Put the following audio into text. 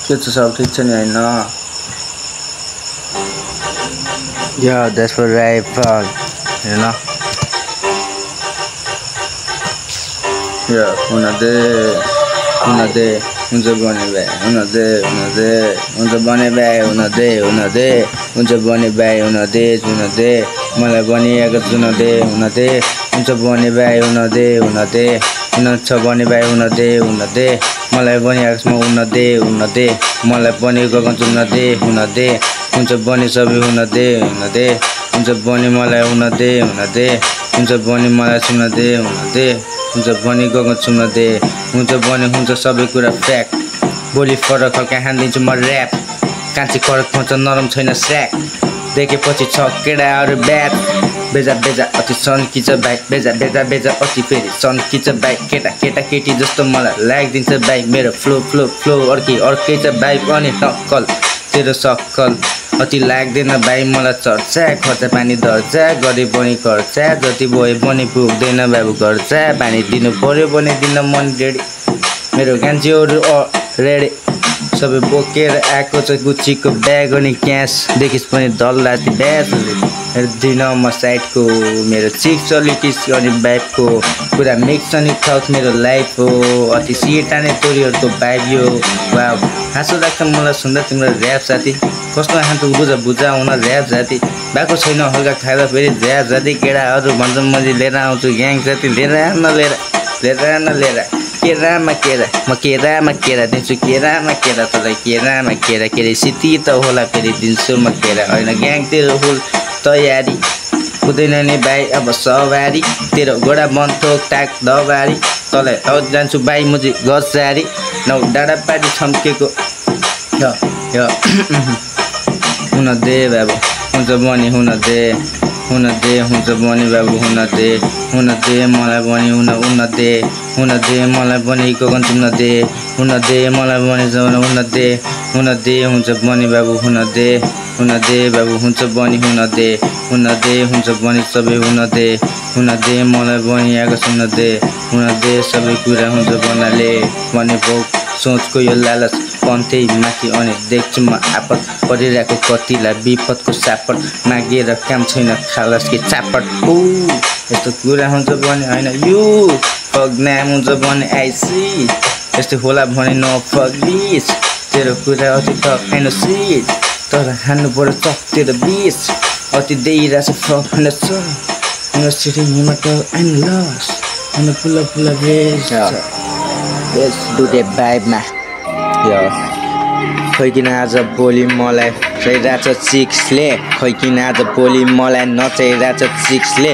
के छ सब ठीक छ नि हैन Yeah, that's what I found. You know. या हुनदे हुन्छ बने भाइ हुन्छ बने भाइ हुन्छ बने भाइ हुनदे मलाई बनिएको हुनदे हुन्छ बने भाइ हुनदे हुन्छ बने भाइ हुनदे मलाई बनिएको हुनदे मलाई बनेको हुनदे हुन्छ बने सबै हुनदे हुन्छ बने मलाई हुनदे हुन्छ बने मलाई सुनदे हुन्छ बने गएको छुनदे हुन्छ बने हुन्छ सबै कुरा फ्याक्ट बोली फरक खालका हान्दिन्छु म ऱ्याप कान्छी फरक हुन्छ नरम छैन स्याक देखेपछि छ केटाहरू ब्याट बेजा अति सन्किन्छ बाइक बेजा अति फेरि सन्किन्छ बाइक केटा केटी जस्तो मलाई लाग्दिन्छ बाइक मेरो फ्लो अर्कै छ बाइक अनि टक्कल तेरो सक्कल अति लाग्दैन भाइ मलाई चर्चा खर्च पानी दर्जा गरे पनि खर्चा जति भए पनि पुग्दैन बाबु खर्चा पानी दिनु पर्यो भने दिन मन रेडी मेरो गान्छेहरू रेडी सबै बोकेर आएको छ गुच्चीको ब्याग अनि क्यास देखिस पनि दल राति ब्यास दिन म साइडको मेरो सेक्सुअलिटिस अनि बाइकको पुरा मिक्स अनि थक मेरो लाइफ हो अति सिटाने तोरीहरूको बाइक यो वा हाँसो लाग्छ मलाई सुन्दा तिम्रो ऱ्याप साथी कस्तो हान्थु बुझा हुन ऱ्याप जाति भएको छैन हल्का खाँदा फेरि ऱ्याप जाति केटाहरू भन्छ मैले लिएर आउँछु ग्याङ साथी लिएर केरामा केरा दिन्छु केरामा केरा तँलाई केरामा केरा के अरे सिटी त होला फेरि दिन्छु म केरा होइन ग्याङ तेरो हुल तयारी हुँदैन नि भाइ अब सवारी तेरो घोडा बन्थोक टाक दबारी तँलाई आउट जान्छु भाइ मुजी गजारी नौ डाँडा पारी छम्केको हुनदे बाबु हुन्छ बनी हुनदे हुन्छ बनी बाबु हुनदे मलाई बनी हुनदे मलाई बनेको हुनदे मलाई बने हुनदे हुन्छ बनी बाबु हुनदे बाबु हुन्छ बनी हुनदे हुन्छ बनी सबै हुनदे मलाई बनिएको हुनदे सबै कुरा हुन्छ बनाले बनेको सोचको यो लालच पन्थै माथि अनि देख्छु म आपत परिरहेको कतिलाई विपदको सापट मागेर काम छैन खालस कि चापट यस्तो कुरा हुन्छ भने होइन यु फग्नाम हुन्छ भने आइसी यस्तो होला भने न फग्लिस तेरो कुरा अति थक होइन सिट तर हान्नु पर्यो चक तेरो बिच अति देइरहेछ फक होइन छ सिटिङ हिमाटो आइम लस होइन पुला base Let's do the vibe ma. खै किन आज बोली मलाई चाहिरहेछ चिक्सले खै किन आज बोली मलाई नचाहिरहेछ चिक्सले